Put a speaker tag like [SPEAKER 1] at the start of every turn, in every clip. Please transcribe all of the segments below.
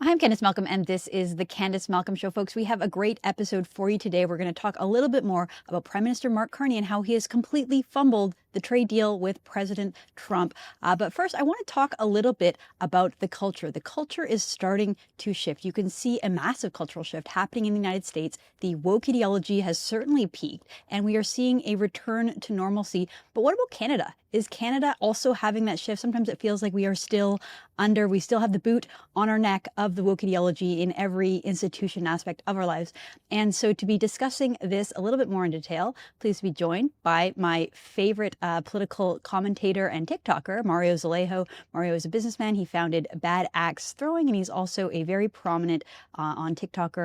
[SPEAKER 1] Hi, I'm Candice Malcolm, and this is the Candice Malcolm Show, folks. We have a great episode for you today. We're going to talk a little bit more about Prime Minister Carney and how he has completely fumbled the trade deal with President Trump. But first, I want to talk a little bit about the culture. The culture is starting to shift. You can see a massive cultural shift happening in the United States. The woke ideology has certainly peaked, and we are seeing a return to normalcy. But what about Canada? Is Canada also having that shift? Sometimes it feels like we still have the boot on our neck of the woke ideology in every institution aspect of our lives. And so to be discussing this a little bit more in detail, please be joined by my favorite political commentator and TikToker, Mario Zalejo. Mario is a businessman. He founded Bad Axe Throwing, and he's also a very prominent on TikTok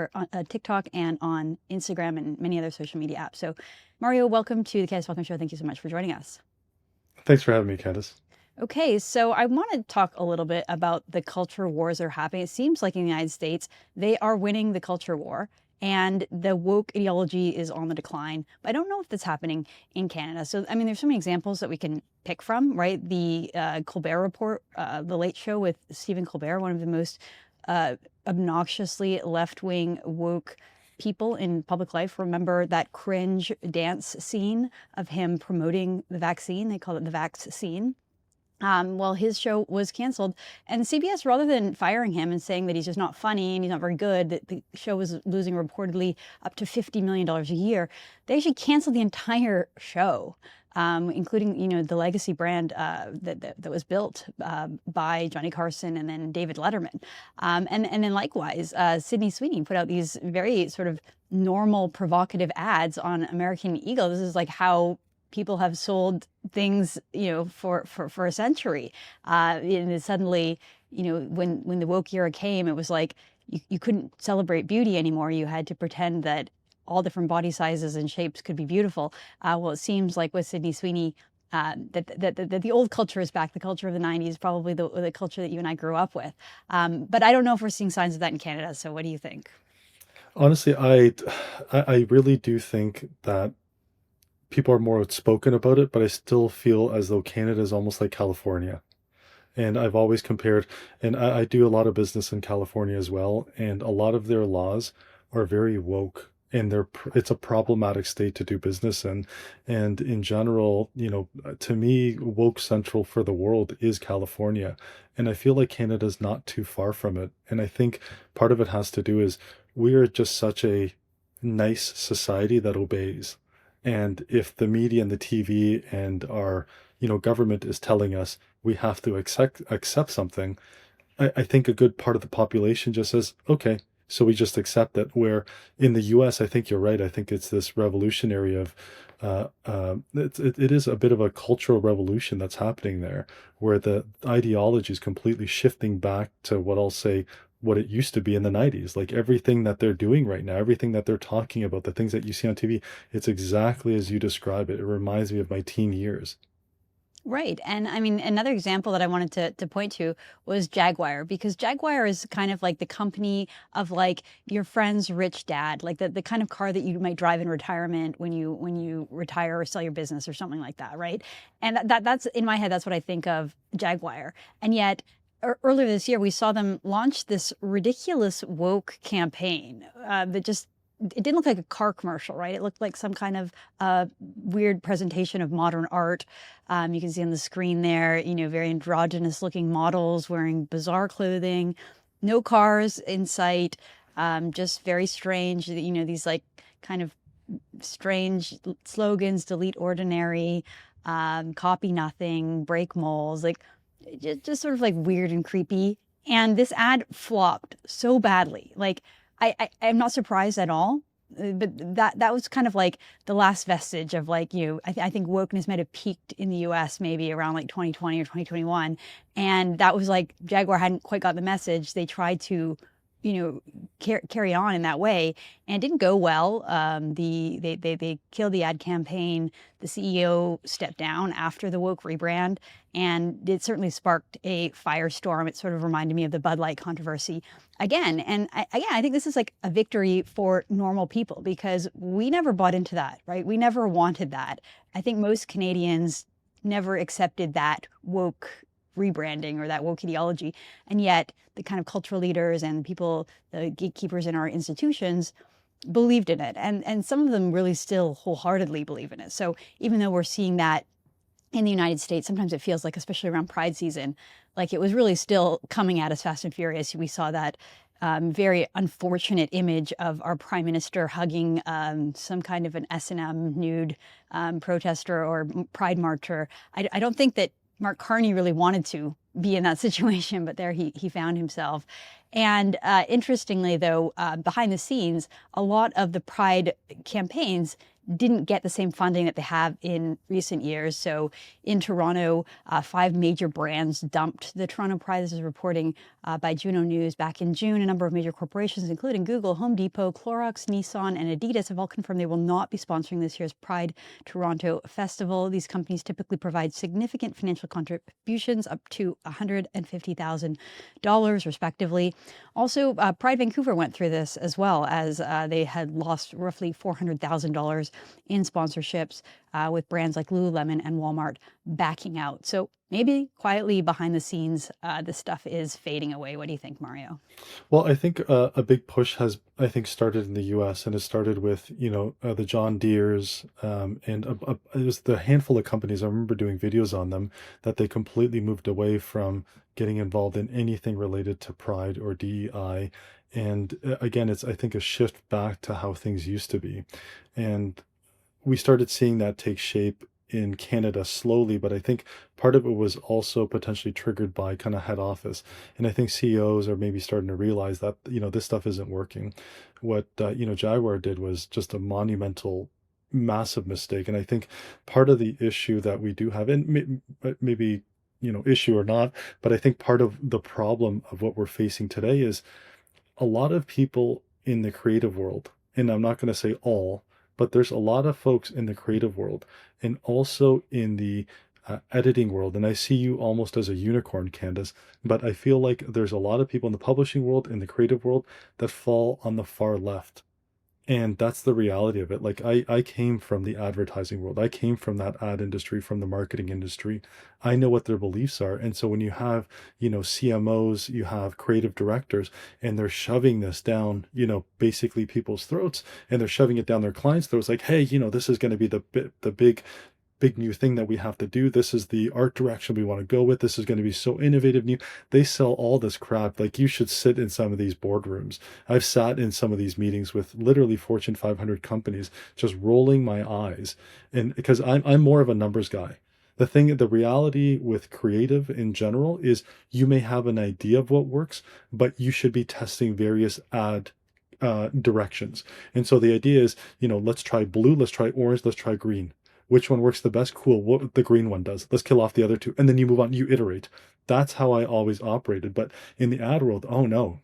[SPEAKER 1] and on Instagram and many other social media apps. So Mario, welcome to the Candice Malcolm Show. Thank you so much for joining us.
[SPEAKER 2] Thanks for having me, Candice.
[SPEAKER 1] Okay, so I want to talk a little bit about the culture wars that are happening. It seems like in the United States, they are winning the culture war and the woke ideology is on the decline. But I don't know if that's happening in Canada. So, I mean, there's so many examples that we can pick from, right? The Colbert Report, The Late Show with Stephen Colbert, one of the most obnoxiously left-wing woke people in public life. Remember that cringe dance scene of him promoting the vaccine? They call it the vax scene. Well, his show was canceled, and CBS, rather than firing him and saying that he's just not funny and he's not very good, that the show was losing reportedly up to $50 million a year, they actually canceled the entire show, including, the legacy brand that was built by Johnny Carson and then David Letterman. And then likewise, Sydney Sweeney put out these very sort of normal, provocative ads on American Eagle. This is like how people have sold things, for a century. And suddenly, when the woke era came, it was like you couldn't celebrate beauty anymore. You had to pretend that all different body sizes and shapes could be beautiful. Well, it seems like with Sydney Sweeney, that the old culture is back. The culture of the 90s, probably the culture that you and I grew up with. But I don't know if we're seeing signs of that in Canada. So what do you think?
[SPEAKER 2] Honestly, I really do think that people are more outspoken about it, but I still feel as though Canada is almost like California. And I've always compared, and I do a lot of business in California as well, and a lot of their laws are very woke, and it's a problematic state to do business in. And in general, to me, woke central for the world is California, and I feel like Canada's not too far from it. And I think part of it has to do is we are just such a nice society that obeys. And if the media and the TV and our, government is telling us we have to accept something, I think a good part of the population just says, okay, so we just accept it. Where in the US, I think you're right. I think it's this revolutionary of, it is a bit of a cultural revolution that's happening there, where the ideology is completely shifting back to what I'll say what it used to be in the 90s. Like everything that they're doing right now, everything that they're talking about, the things that you see on TV, it's exactly as you describe it. It reminds me of my teen years.
[SPEAKER 1] Right. And I mean, another example that I wanted to point to was Jaguar, because Jaguar is kind of like the company of like your friend's rich dad, like the kind of car that you might drive in retirement when you retire or sell your business or something like that, right? And that's in my head, that's what I think of Jaguar. And yet earlier this year, we saw them launch this ridiculous woke campaign that just it didn't look like a car commercial, right? It looked like some kind of weird presentation of modern art. You can see on the screen there, very androgynous looking models wearing bizarre clothing, no cars in sight, just very strange, these like kind of strange slogans: delete ordinary, copy nothing, break moles, like just sort of like weird and creepy. And this ad flopped so badly. Like I'm not surprised at all, but that was kind of like the last vestige of like, I think wokeness might have peaked in the US maybe around like 2020 or 2021. And that was like Jaguar hadn't quite got the message. They tried to, carry on in that way, and it didn't go well. They killed the ad campaign. The CEO stepped down after the woke rebrand, and it certainly sparked a firestorm. It sort of reminded me of the Bud Light controversy again. And I think this is like a victory for normal people, because we never bought into that, right? We never wanted that. I think most Canadians never accepted that woke rebranding or that woke ideology. And yet the kind of cultural leaders and people, the gatekeepers in our institutions, believed in it. And some of them really still wholeheartedly believe in it. So even though we're seeing that in the United States, sometimes it feels like, especially around Pride season, like it was really still coming at us fast and furious. We saw that very unfortunate image of our prime minister hugging some kind of an S&M nude protester or pride marcher. I don't think that Mark Carney really wanted to be in that situation, but there he found himself. And interestingly, though, behind the scenes, a lot of the pride campaigns didn't get the same funding that they have in recent years. So in Toronto, 5 major brands dumped the Toronto Pride. This is reporting by Juno News back in June. A number of major corporations, including Google, Home Depot, Clorox, Nissan, and Adidas, have all confirmed they will not be sponsoring this year's Pride Toronto Festival. These companies typically provide significant financial contributions up to $150,000, respectively. Also, Pride Vancouver went through this as well, as they had lost roughly $400,000 in sponsorships with brands like Lululemon and Walmart backing out. So maybe quietly behind the scenes, this stuff is fading away. What do you think, Mario?
[SPEAKER 2] Well, I think a big push has, I think, started in the U.S. and it started with, the John Deere's and it was the handful of companies. I remember doing videos on them that they completely moved away from getting involved in anything related to Pride or DEI. And again, it's, I think, a shift back to how things used to be. And we started seeing that take shape in Canada slowly, but I think part of it was also potentially triggered by kind of head office. And I think CEOs are maybe starting to realize that, this stuff isn't working. What, Jaguar did was just a monumental, massive mistake. And I think part of the issue that we do have, and maybe, issue or not, but I think part of the problem of what we're facing today is a lot of people in the creative world, and I'm not going to say all, but there's a lot of folks in the creative world and also in the editing world. And I see you almost as a unicorn, Candice, but I feel like there's a lot of people in the publishing world, in the creative world, that fall on the far left. And that's the reality of it. Like I came from the advertising world. I came from that ad industry, from the marketing industry. I know what their beliefs are. And so when you have, CMOs, you have creative directors, and they're shoving this down, basically people's throats, and they're shoving it down their clients' throats, like, hey, this is going to be the big new thing that we have to do. This is the art direction we want to go with. This is going to be so innovative new. They sell all this crap. Like, you should sit in some of these boardrooms. I've sat in some of these meetings with literally Fortune 500 companies, just rolling my eyes. And because I'm more of a numbers guy. The reality with creative in general is you may have an idea of what works, but you should be testing various ad directions. And so the idea is, let's try blue, let's try orange, let's try green. Which one works the best? Cool. What the green one does. Let's kill off the other two. And then you move on, you iterate. That's how I always operated. But in the ad world, oh no.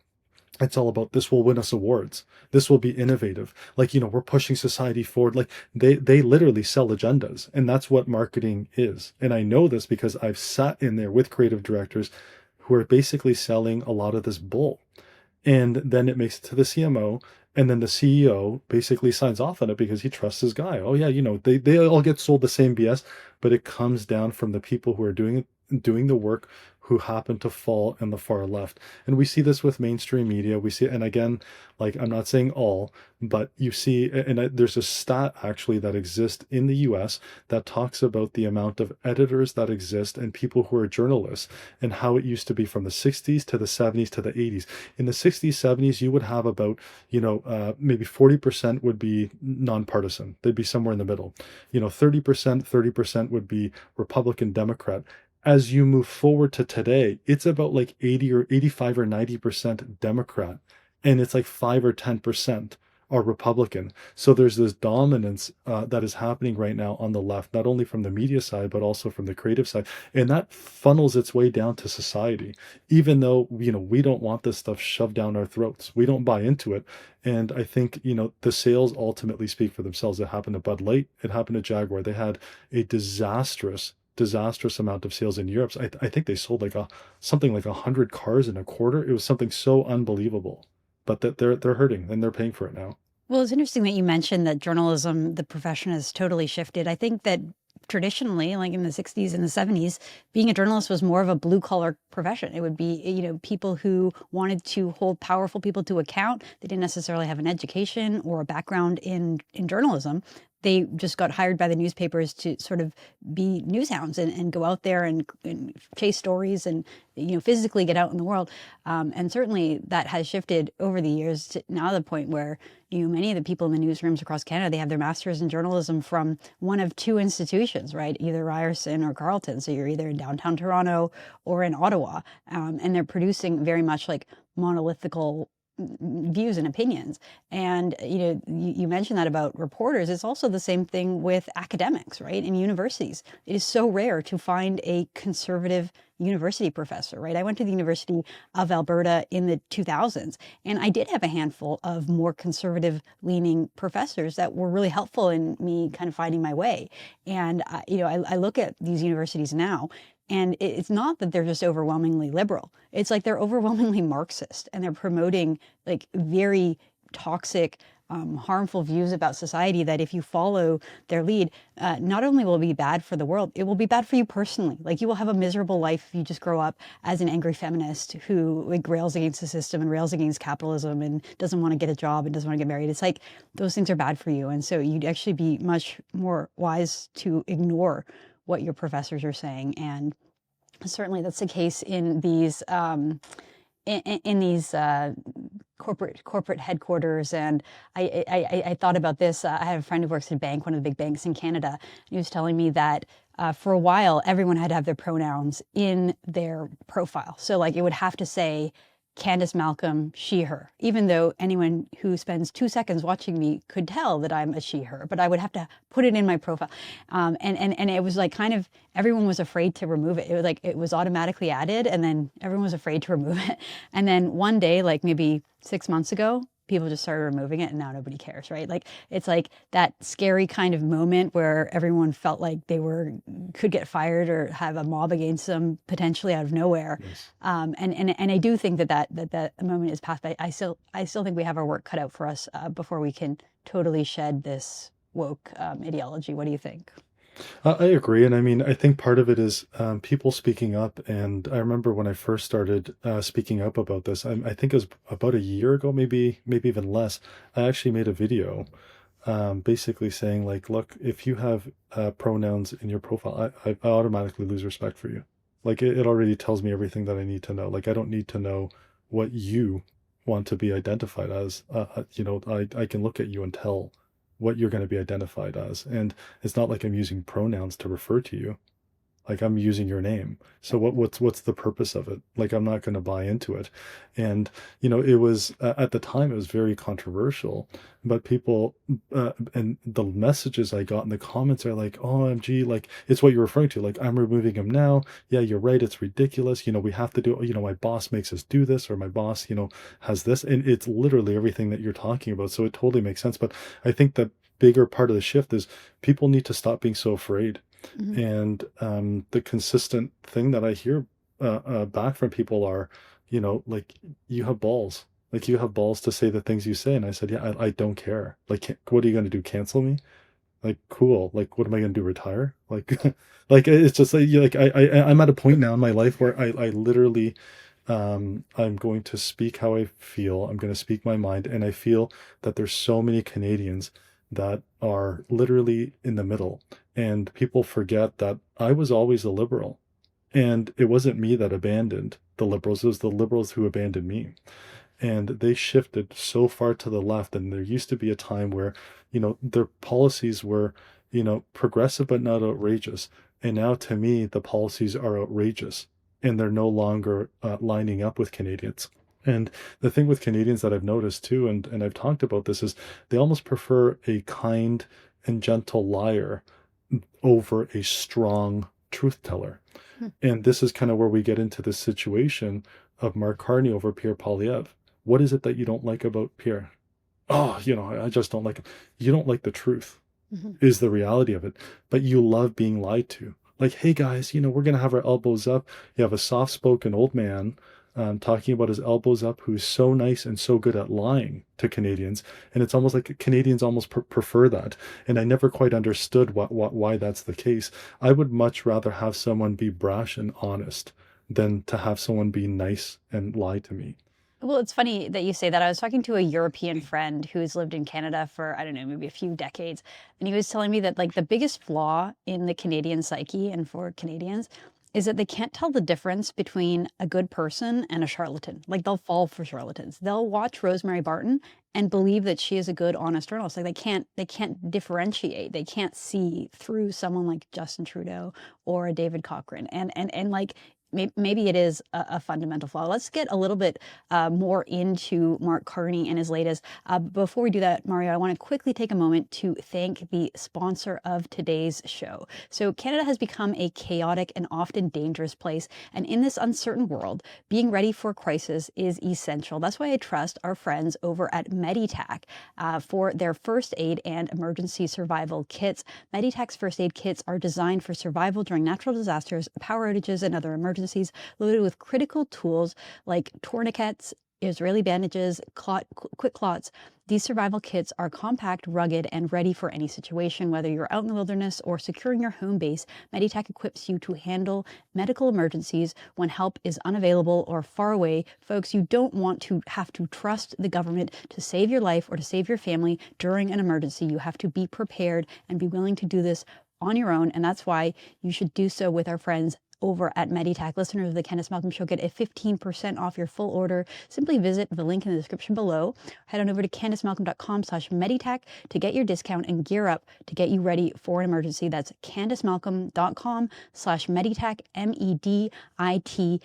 [SPEAKER 2] It's all about, this will win us awards. This will be innovative. Like, we're pushing society forward. Like they literally sell agendas. And that's what marketing is. And I know this because I've sat in there with creative directors who are basically selling a lot of this bull. And then it makes it to the CMO, and then the CEO basically signs off on it because he trusts his guy. Oh yeah, they all get sold the same BS, but it comes down from the people who are doing the work, who happen to fall in the far left. And we see this with mainstream media. We see, and again, like, I'm not saying all, but you see, and there's a stat actually that exists in the US that talks about the amount of editors that exist and people who are journalists, and how it used to be from the 60s to the 70s to the 80s. In the 60s, 70s, you would have about, maybe 40% would be nonpartisan. They'd be somewhere in the middle. 30% would be Republican, Democrat. As you move forward to today, it's about like 80 or 85 or 90% Democrat, and it's like 5 or 10% are Republican. So there's this dominance that is happening right now on the left, not only from the media side, but also from the creative side. And that funnels its way down to society, even though, we don't want this stuff shoved down our throats. We don't buy into it. And I think, the sales ultimately speak for themselves. It happened to Bud Light. It happened to Jaguar. They had a disastrous amount of sales in Europe. So I think they sold like something like 100 cars in a quarter. It was something so unbelievable, but that they're hurting and they're paying for it now.
[SPEAKER 1] Well, it's interesting that you mentioned that journalism, the profession, has totally shifted. I think that traditionally, like in the 60s and the 70s, being a journalist was more of a blue collar profession. It would be, people who wanted to hold powerful people to account. They didn't necessarily have an education or a background in journalism. They just got hired by the newspapers to sort of be news hounds and go out there and chase stories and, physically get out in the world. And certainly that has shifted over the years to now the point where, many of the people in the newsrooms across Canada, they have their masters in journalism from one of two institutions, right? Either Ryerson or Carleton. So you're either in downtown Toronto or in Ottawa. And they're producing very much like monolithical views and opinions. And you mentioned that about reporters. It's also the same thing with academics, right? In universities, it is so rare to find a conservative university professor, right? I went to the University of Alberta in the 2000s, and I did have a handful of more conservative leaning professors that were really helpful in me kind of finding my way. And I look at these universities now, and it's not that they're just overwhelmingly liberal. It's like they're overwhelmingly Marxist, and they're promoting like very toxic, harmful views about society that if you follow their lead, not only will it be bad for the world, it will be bad for you personally. Like you will have a miserable life if you just grow up as an angry feminist who like rails against the system and rails against capitalism and doesn't want to get a job and doesn't want to get married. It's like those things are bad for you. And so you'd actually be much more wise to ignore what your professors are saying. And certainly that's the case in these corporate headquarters. And I thought about this. I have a friend who works at a bank, one of the big banks in Canada. And he was telling me that for a while, everyone had to have their pronouns in their profile. So like it would have to say Candice, Malcolm, she, her, even though anyone who spends 2 seconds watching me could tell that I'm a she, her, but I would have to put it in my profile. And it was like kind of, everyone was afraid to remove it. It was like, it was automatically added and then everyone was afraid to remove it. And then one day, like maybe 6 months ago, people just started removing it and now nobody cares, right? Like it's like that scary kind of moment where everyone felt like they could get fired or have a mob against them potentially out of nowhere.
[SPEAKER 2] Yes.
[SPEAKER 1] And I do think that moment is past, but I still think we have our work cut out for us before we can totally shed this woke ideology. What do you think?
[SPEAKER 2] I agree, and I mean, I think part of it is people speaking up. And I remember when I first started speaking up about this, I think it was about a year ago, maybe even less. I actually made a video, basically saying like, look, if you have pronouns in your profile, I automatically lose respect for you. Like it already tells me everything that I need to know. Like I don't need to know what you want to be identified as. I can look at you and tell what you're going to be identified as. And it's not like I'm using pronouns to refer to you. Like I'm using your name. So what's the purpose of it? Like I'm not going to buy into it. And it was at the time it was very controversial, but people and the messages I got in the comments are like, OMG, like it's what you're referring to. Like I'm removing him now. Yeah, you're right. It's ridiculous. We have to do. My boss makes us do this, or my boss, has this, and it's literally everything that you're talking about. So it totally makes sense. But I think the bigger part of the shift is people need to stop being so afraid.
[SPEAKER 1] Mm-hmm.
[SPEAKER 2] And the consistent thing that I hear back from people are, like you have balls. Like you have balls to say the things you say. And I said, yeah, I don't care. Like, what are you going to do? Cancel me? Like, cool. Like, what am I going to do? Retire? Like, like it's just like I'm at a point now in my life where I literally, I'm going to speak how I feel. I'm going to speak my mind. And I feel that there's so many Canadians that are literally in the middle. And people forget that I was always a liberal. And it wasn't me that abandoned the liberals, it was the liberals who abandoned me. And they shifted so far to the left. And there used to be a time where, their policies were, progressive but not outrageous. And now to me, the policies are outrageous and they're no longer lining up with Canadians. And the thing with Canadians that I've noticed too, and I've talked about this, is they almost prefer a kind and gentle liar over a strong truth teller. And this is kind of where we get into this situation of Mark Carney over Pierre Poilievre. What is it that you don't like about Pierre? Oh, I just don't like him. You don't like the truth,
[SPEAKER 1] Mm-hmm.
[SPEAKER 2] is the reality of it. But you love being lied to. Like, hey guys, we're gonna have our elbows up. You have a soft-spoken old man talking about his elbows up, who's so nice and so good at lying to Canadians, and it's almost like Canadians almost prefer that. And I never quite understood why that's the case. I would much rather have someone be brash and honest than to have someone be nice and lie to me.
[SPEAKER 1] Well, it's funny that you say that. I was talking to a European friend who's lived in Canada for, I don't know, maybe a few decades. And he was telling me that, like, the biggest flaw in the Canadian psyche and for Canadians is that they can't tell the difference between a good person and a charlatan. Like, they'll fall for charlatans. They'll watch Rosemary Barton and believe that she is a good, honest journalist. Like, they can't differentiate. They can't see through someone like Justin Trudeau or a David Cochrane. And like, maybe it is a fundamental flaw. Let's get a little bit more into Mark Carney and his latest. Before we do that, Mario, I want to quickly take a moment to thank the sponsor of today's show. So Canada has become a chaotic and often dangerous place. And in this uncertain world, being ready for crisis is essential. That's why I trust our friends over at Meditac for their first aid and emergency survival kits. Meditac's first aid kits are designed for survival during natural disasters, power outages, and other emergencies, loaded with critical tools like tourniquets, Israeli bandages, quick clots. These survival kits are compact, rugged, and ready for any situation. Whether you're out in the wilderness or securing your home base, Meditac equips you to handle medical emergencies when help is unavailable or far away. Folks, you don't want to have to trust the government to save your life or to save your family during an emergency. You have to be prepared and be willing to do this on your own, and that's why you should do so with our friends over at Meditac. Listeners of the Candice Malcolm Show get a 15% off your full order. Simply visit the link in the description below. Head on over to CandiceMalcolm.com/Meditac to get your discount and gear up to get you ready for an emergency. That's CandiceMalcolm.com/Meditac, Meditac.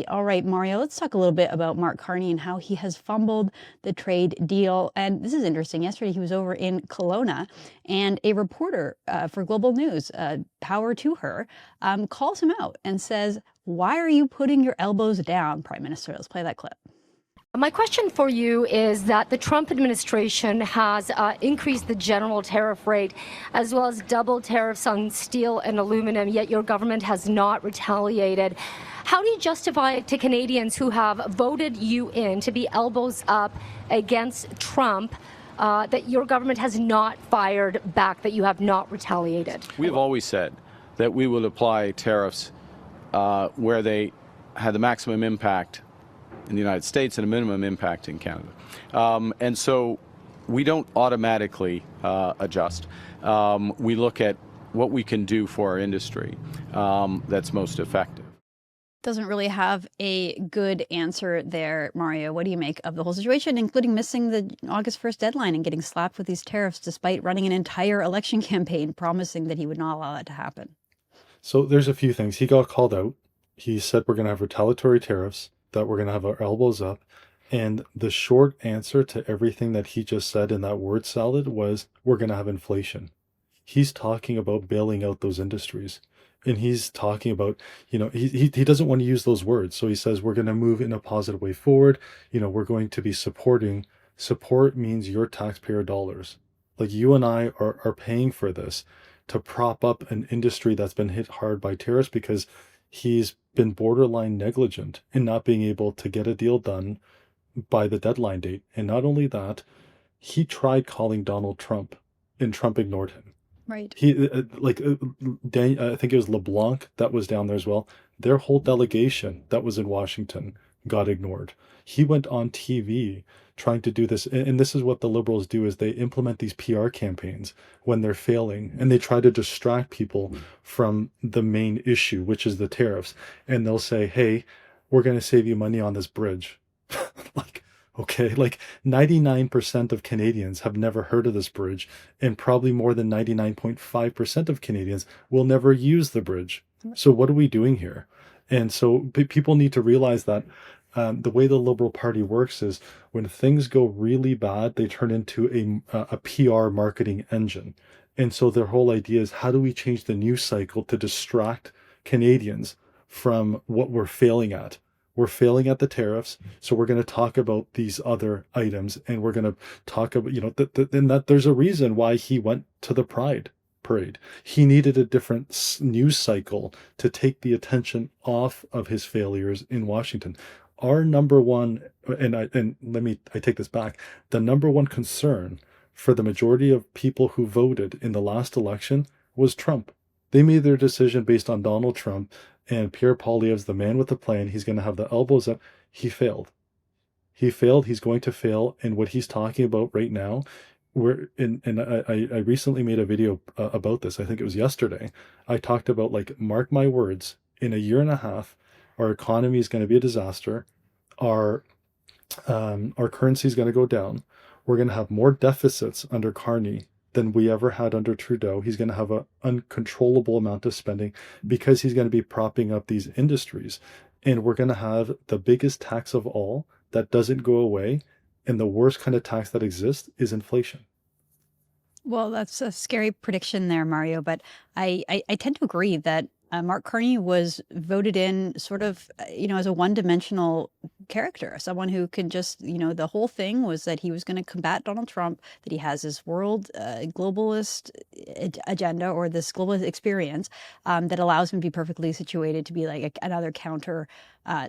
[SPEAKER 1] All right, Mario, let's talk a little bit about Mark Carney and how he has fumbled the trade deal. And this is interesting. Yesterday, he was over in Kelowna, and a reporter for Global News, power to her, calls him out and says, "Why are you putting your elbows down, Prime Minister?" Let's play that clip.
[SPEAKER 3] My question for you is that the Trump administration has increased the general tariff rate as well as double tariffs on steel and aluminum, yet your government has not retaliated. How do you justify to Canadians who have voted you in to be elbows up against Trump that your government has not fired back, that you have not retaliated?
[SPEAKER 4] We've always said that we will apply tariffs where they had the maximum impact in the United States and a minimum impact in Canada. And so we don't automatically adjust. We look at what we can do for our industry that's most effective.
[SPEAKER 1] Doesn't really have a good answer there, Mario. What do you make of the whole situation, including missing the August 1st deadline and getting slapped with these tariffs despite running an entire election campaign promising that he would not allow that to happen?
[SPEAKER 2] So there's a few things. He got called out. He said we're going to have retaliatory tariffs, that we're going to have our elbows up. And the short answer to everything that he just said in that word salad was we're going to have inflation. He's talking about bailing out those industries. And he's talking about, he doesn't want to use those words. So he says we're going to move in a positive way forward. We're going to be supporting. Support means your taxpayer dollars. Like, you and I are paying for this to prop up an industry that's been hit hard by tariffs because he's been borderline negligent in not being able to get a deal done by the deadline date. And not only that, he tried calling Donald Trump and Trump ignored him.
[SPEAKER 1] Right.
[SPEAKER 2] He I think it was LeBlanc that was down there as well. Their whole delegation that was in Washington got ignored. He went on TV trying to do this, and this is what the Liberals do: is they implement these PR campaigns when they're failing, and they try to distract people from the main issue, which is the tariffs. And they'll say, "Hey, we're going to save you money on this bridge." Like, okay, like 99% of Canadians have never heard of this bridge, and probably more than 99.5% of Canadians will never use the bridge. So what are we doing here? And so people need to realize that the way the Liberal Party works is when things go really bad, they turn into a PR marketing engine. And so their whole idea is, how do we change the news cycle to distract Canadians from what we're failing at? We're failing at the tariffs, so we're going to talk about these other items, and we're going to talk about, and that there's a reason why he went to the Pride parade. He needed a different news cycle to take the attention off of his failures in Washington. Our number one, I take this back, the number one concern for the majority of people who voted in the last election was Trump. They made their decision based on Donald Trump, and Pierre Poilievre's the man with the plan. He's going to have the elbows up. He failed. He failed. He's going to fail. And what he's talking about right now, I recently made a video about this. I think it was yesterday. I talked about, like, mark my words, in a year and a half, our economy is going to be a disaster. Our currency is going to go down. We're going to have more deficits under Carney than we ever had under Trudeau. He's going to have an uncontrollable amount of spending because he's going to be propping up these industries. And we're going to have the biggest tax of all that doesn't go away. And the worst kind of tax that exists is inflation.
[SPEAKER 1] Well, that's a scary prediction there, Mario, but I tend to agree that Mark Carney was voted in sort of, as a one-dimensional character, someone who can just, the whole thing was that he was going to combat Donald Trump, that he has this world globalist agenda, or this globalist experience that allows him to be perfectly situated to be like another counter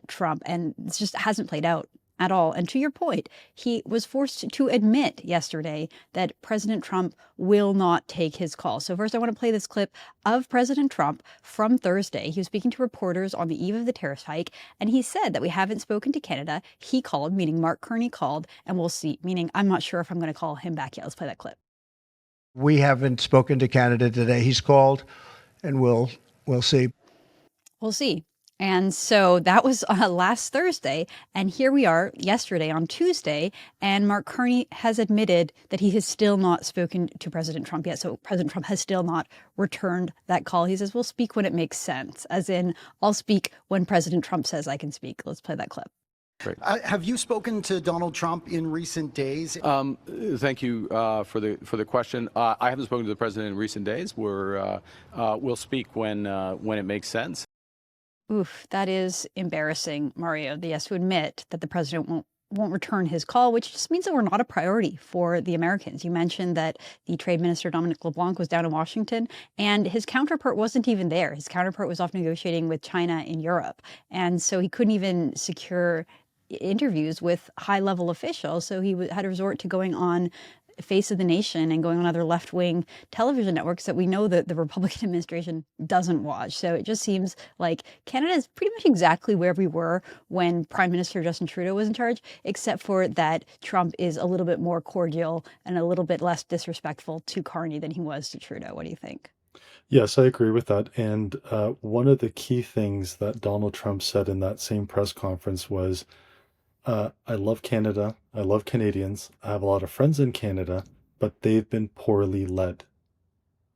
[SPEAKER 1] Trump. And it just hasn't played out at all. And to your point, he was forced to admit yesterday that President Trump will not take his call. So first, I want to play this clip of President Trump from Thursday. He was speaking to reporters on the eve of the tariff hike, and he said that we haven't spoken to Canada. He called, meaning Mark Carney called, and we'll see, meaning I'm not sure if I'm going to call him back yet. Let's play that clip.
[SPEAKER 5] We haven't spoken to Canada today. He's called, and we'll see.
[SPEAKER 1] We'll see. And so that was last Thursday. And here we are yesterday on Tuesday. And Mark Carney has admitted that he has still not spoken to President Trump yet. So President Trump has still not returned that call. He says, we'll speak when it makes sense, as in, I'll speak when President Trump says I can speak. Let's play that clip.
[SPEAKER 6] Great. Have you spoken to Donald Trump in recent days?
[SPEAKER 4] Thank you for the question. I haven't spoken to the president in recent days. We'll speak when it makes sense.
[SPEAKER 1] Oof, that is embarrassing, Mario. He has to admit that the president won't return his call, which just means that we're not a priority for the Americans. You mentioned that the trade minister, Dominic LeBlanc, was down in Washington, and his counterpart wasn't even there. His counterpart was off negotiating with China in Europe. And so he couldn't even secure interviews with high-level officials. So he had to resort to going on Face of the Nation and going on other left-wing television networks that we know that the Republican administration doesn't watch. So it just seems like Canada is pretty much exactly where we were when Prime Minister Justin Trudeau was in charge, except for that Trump is a little bit more cordial and a little bit less disrespectful to Carney than he was to Trudeau. What do you think?
[SPEAKER 2] Yes, I agree with that. And one of the key things that Donald Trump said in that same press conference was, I love Canada. I love Canadians. I have a lot of friends in Canada, but they've been poorly led.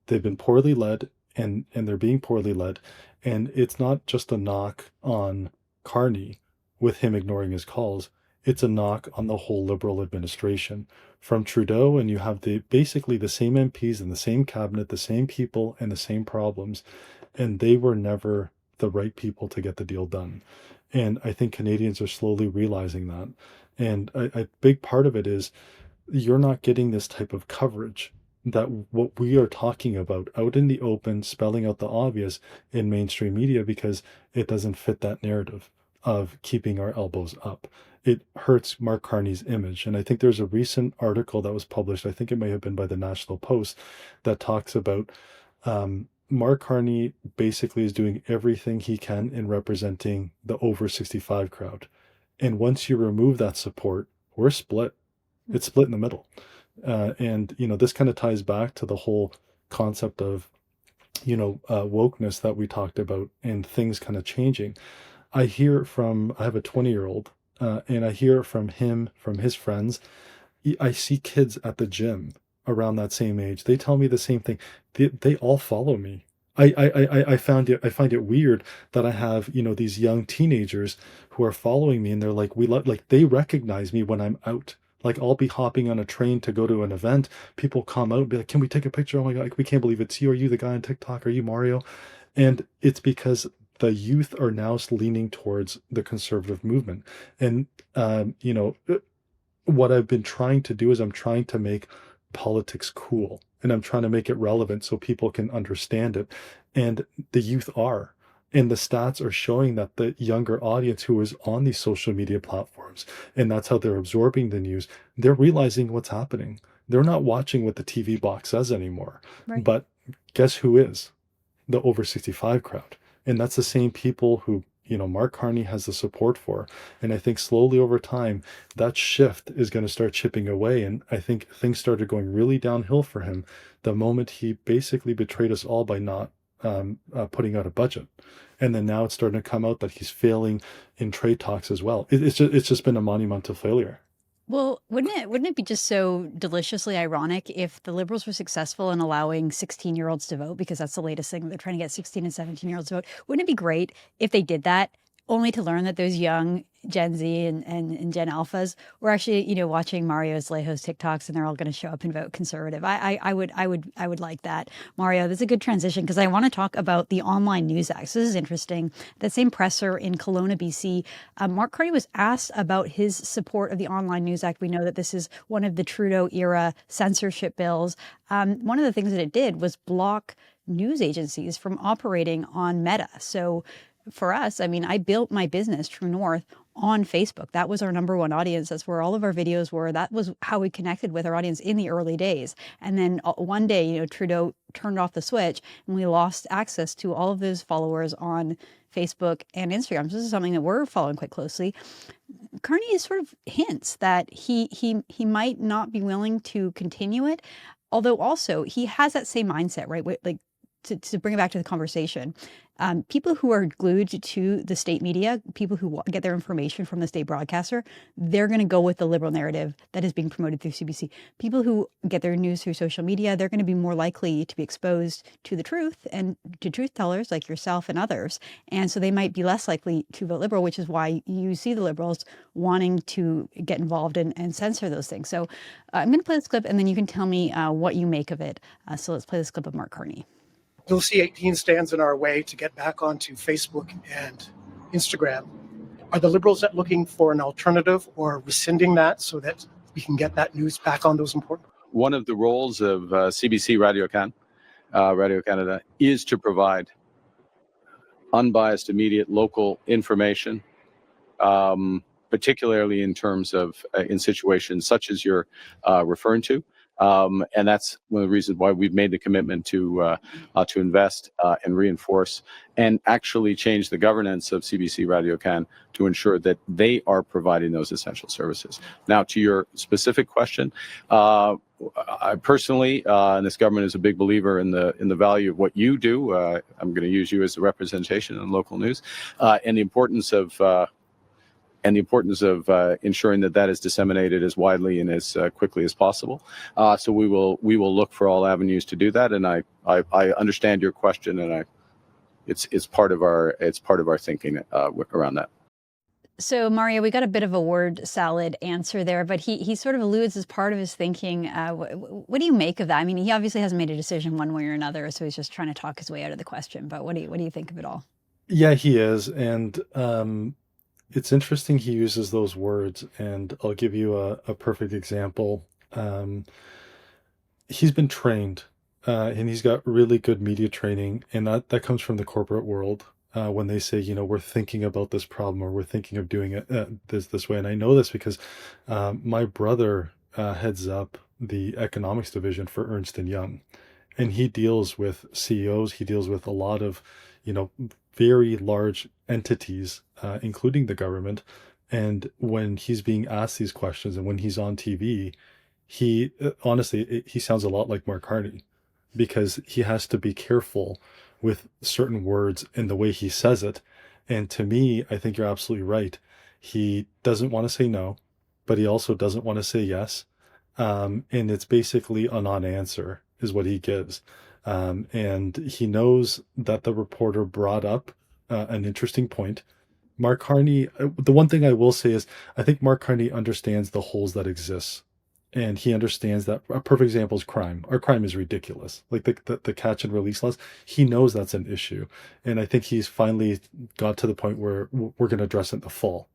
[SPEAKER 2] They've been poorly led, and they're being poorly led. And it's not just a knock on Carney with him ignoring his calls. It's a knock on the whole Liberal administration. From Trudeau, and you have basically the same MPs in the same cabinet, the same people and the same problems, and they were never the right people to get the deal done. And I think Canadians are slowly realizing that. And a big part of it is you're not getting this type of coverage, that what we are talking about out in the open, spelling out the obvious in mainstream media, because it doesn't fit that narrative of keeping our elbows up. It hurts Mark Carney's image. And I think there's a recent article that was published, I think it may have been by the National Post, that talks about Mark Carney basically is doing everything he can in representing the over 65 crowd. And once you remove that support, we're split. It's split in the middle. And this kind of ties back to the whole concept of, wokeness that we talked about and things kind of changing. I have a 20-year-old, and I hear from him, from his friends. I see kids at the gym around that same age. They tell me the same thing. They all follow me. I find it weird that I have, these young teenagers who are following me, and they're like, they recognize me when I'm out. Like, I'll be hopping on a train to go to an event. People come out and be like, can we take a picture? Oh my God, we can't believe it's you. Are you the guy on TikTok? Are you Mario? And it's because the youth are now leaning towards the conservative movement. And, what I've been trying to do is I'm trying to make politics cool. and I'm trying to make it relevant so people can understand it. And the youth are. And the stats are showing that the younger audience who is on these social media platforms, and that's how they're absorbing the news, they're realizing what's happening. They're not watching what the TV box says anymore.
[SPEAKER 1] Right.
[SPEAKER 2] But guess who is? The over 65 crowd. And that's the same people who, Mark Carney has the support for. And I think slowly over time, that shift is going to start chipping away. And I think things started going really downhill for him the moment he basically betrayed us all by not putting out a budget. And then now it's starting to come out that he's failing in trade talks as well. It's just been a monumental failure.
[SPEAKER 1] Well, wouldn't it be just so deliciously ironic if the Liberals were successful in allowing 16-year-olds to vote, because that's the latest thing, they're trying to get 16 and 17-year-olds to vote. Wouldn't it be great if they did that, only to learn that those young Gen Z and Gen Alphas were actually, watching Mario Alejo's TikToks, and they're all going to show up and vote conservative? I would like that. Mario, this is a good transition because I want to talk about the Online News Act. So this is interesting. That same presser in Kelowna, BC, Mark Carney was asked about his support of the Online News Act. We know that this is one of the Trudeau era censorship bills. One of the things that it did was block news agencies from operating on Meta. So for us, I built my business, True North, on Facebook. That was our number one audience. That's where all of our videos were. That was how we connected with our audience in the early days. And then one day, Trudeau turned off the switch and we lost access to all of those followers on Facebook and Instagram. So this is something that we're following quite closely. Carney sort of hints that he might not be willing to continue it, although also he has that same mindset, right? Like, to bring it back to the conversation, people who are glued to the state media, people who get their information from the state broadcaster, they're going to go with the liberal narrative that is being promoted through CBC. People who get their news through social media, they're going to be more likely to be exposed to the truth and to truth tellers like yourself and others. And so they might be less likely to vote liberal, which is why you see the liberals wanting to get involved and censor those things. So I'm going to play this clip and then you can tell me what you make of it. So let's play this clip of Mark Carney.
[SPEAKER 7] You'll see 18 stands in our way to get back onto Facebook and Instagram. Are the Liberals looking for an alternative or rescinding that so that we can get that news back on those important?
[SPEAKER 4] One of the roles of CBC Radio Canada, is to provide unbiased, immediate, local information, particularly in terms of in situations such as you're referring to. And that's one of the reasons why we've made the commitment to invest and reinforce and actually change the governance of CBC Radio Can to ensure that they are providing those essential services. Now, to your specific question, I personally, and this government is a big believer in the value of what you do. I'm going to use you as a representation in local news, and the importance of ensuring that is disseminated as widely and as quickly as possible. So we will look for all avenues to do that. And I understand your question, and it's part of our thinking around that.
[SPEAKER 1] So Mario, we got a bit of a word salad answer there, but he sort of alludes as part of his thinking. What do you make of that? He obviously hasn't made a decision one way or another, so he's just trying to talk his way out of the question. But what do you think of it all?
[SPEAKER 2] Yeah, he is, and it's interesting he uses those words, and I'll give you a perfect example. He's been trained, and he's got really good media training, and that comes from the corporate world. When they say, we're thinking about this problem, or we're thinking of doing it this way. And I know this because my brother heads up the economics division for Ernst & Young, and he deals with CEOs. He deals with a lot of, very large entities, including the government. And when he's being asked these questions and when he's on TV, he honestly, he sounds a lot like Mark Carney, because he has to be careful with certain words and the way he says it. And to me, I think you're absolutely right. He doesn't want to say no, but he also doesn't want to say yes. And it's basically a non-answer is what he gives. And he knows that the reporter brought up an interesting point. Mark Carney, the one thing I will say is I think Mark Carney understands the holes that exist. And he understands that a perfect example is crime. Our crime is ridiculous. Like the catch and release laws, he knows that's an issue. And I think he's finally got to the point where we're going to address it in the fall.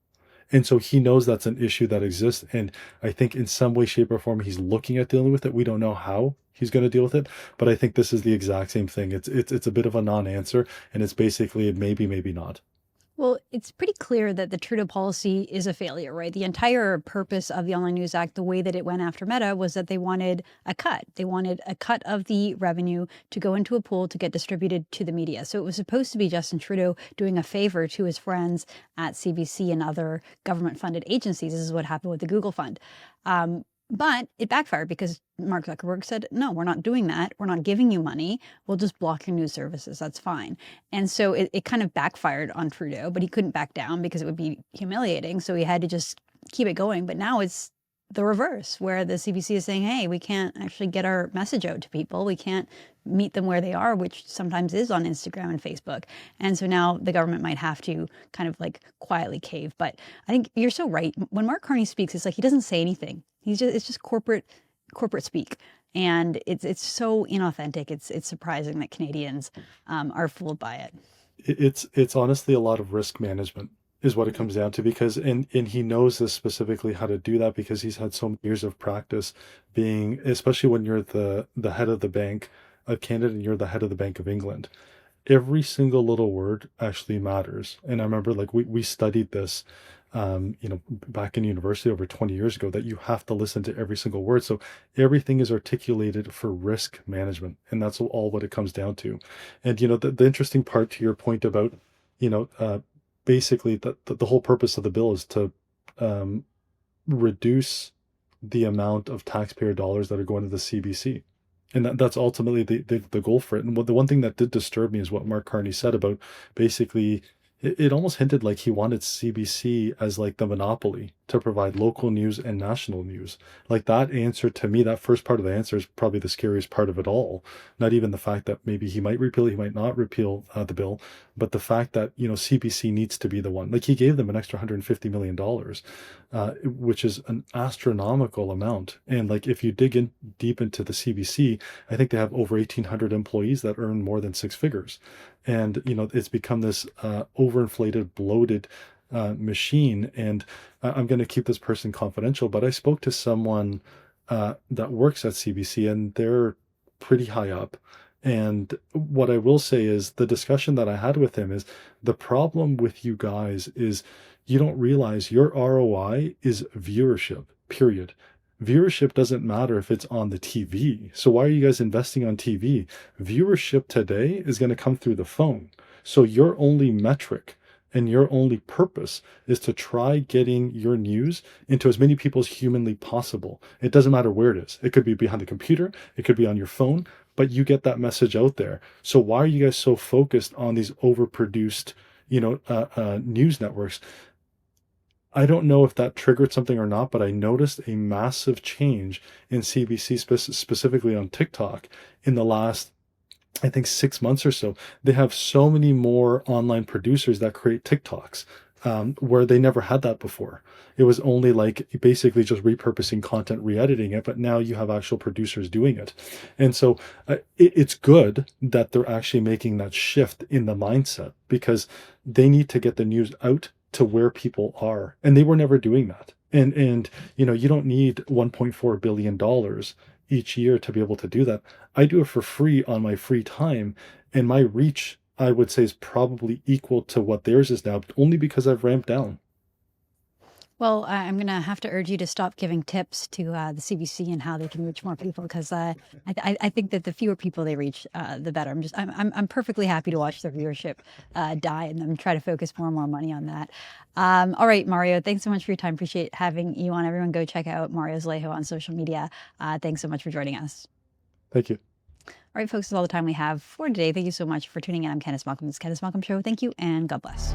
[SPEAKER 2] And so he knows that's an issue that exists. And I think in some way, shape, or form, he's looking at dealing with it. We don't know how, he's going to deal with it. But I think this is the exact same thing. It's a bit of a non-answer, and it's basically a maybe, maybe not.
[SPEAKER 1] Well, it's pretty clear that the Trudeau policy is a failure, right? The entire purpose of the Online News Act, the way that it went after Meta, was that they wanted a cut. They wanted a cut of the revenue to go into a pool to get distributed to the media. So it was supposed to be Justin Trudeau doing a favor to his friends at CBC and other government-funded agencies. This is what happened with the Google Fund. But it backfired because Mark Zuckerberg said, no, we're not doing that. We're not giving you money. We'll just block your news services. That's fine. And so it kind of backfired on Trudeau, but he couldn't back down because it would be humiliating. So he had to just keep it going. But now it's the reverse, where the CBC is saying, hey, we can't actually get our message out to people. We can't meet them where they are, which sometimes is on Instagram and Facebook. And so now the government might have to kind of like quietly cave. But I think you're so right. When Mark Carney speaks, it's like he doesn't say anything. It's just corporate speak. And it's so inauthentic. It's surprising that Canadians are fooled by it.
[SPEAKER 2] It's honestly a lot of risk management is what it comes down to, because and he knows this specifically how to do that, because he's had so many years of practice being, especially when you're the head of the Bank of Canada and you're the head of the Bank of England. Every single little word actually matters. And I remember like we studied this back in university over 20 years ago, that you have to listen to every single word. So everything is articulated for risk management. And that's all what it comes down to. And, the interesting part to your point about, basically the whole purpose of the bill is to reduce the amount of taxpayer dollars that are going to the CBC. And that's ultimately the goal for it. And the one thing that did disturb me is what Mark Carney said about basically, it almost hinted like he wanted CBC as like the monopoly to provide local news and national news. Like that answer to me, that first part of the answer is probably the scariest part of it all. Not even the fact that maybe he might repeal, he might not repeal the bill, but the fact that, CBC needs to be the one. Like he gave them an extra $150 million, which is an astronomical amount. And like if you dig in deep into the CBC, I think they have over 1,800 employees that earn more than six figures. And, it's become this overinflated, bloated machine. And I'm going to keep this person confidential, but I spoke to someone that works at CBC, and they're pretty high up. And what I will say is the discussion that I had with him is the problem with you guys is you don't realize your ROI is viewership, period. Viewership doesn't matter if it's on the TV. So why are you guys investing on TV? Viewership today is going to come through the phone. So your only metric and your only purpose is to try getting your news into as many people as humanly possible. It doesn't matter where it is. It could be behind the computer. It could be on your phone, but you get that message out there. So why are you guys so focused on these overproduced, news networks? I don't know if that triggered something or not, but I noticed a massive change in CBC, specifically on TikTok, in the last, I think, 6 months or so. They have so many more online producers that create TikToks, where they never had that before. It was only like basically just repurposing content, re-editing it, but now you have actual producers doing it. And so it's good that they're actually making that shift in the mindset, because they need to get the news out to where people are, and they were never doing that. And you don't need $1.4 billion each year to be able to do that. I do it for free on my free time, and my reach, I would say, is probably equal to what theirs is now, only because I've ramped down.
[SPEAKER 1] Well, I'm going to have to urge you to stop giving tips to the CBC and how they can reach more people, because I think that the fewer people they reach, the better. I'm perfectly happy to watch their viewership die and them try to focus more and more money on that. All right, Mario, thanks so much for your time. Appreciate having you on. Everyone go check out Mario Zalejo on social media. Thanks so much for joining us.
[SPEAKER 2] Thank you.
[SPEAKER 1] All right, folks, that's all the time we have for today. Thank you so much for tuning in. I'm Candice Malcolm. This is Candice Malcolm Show. Thank you, and God bless.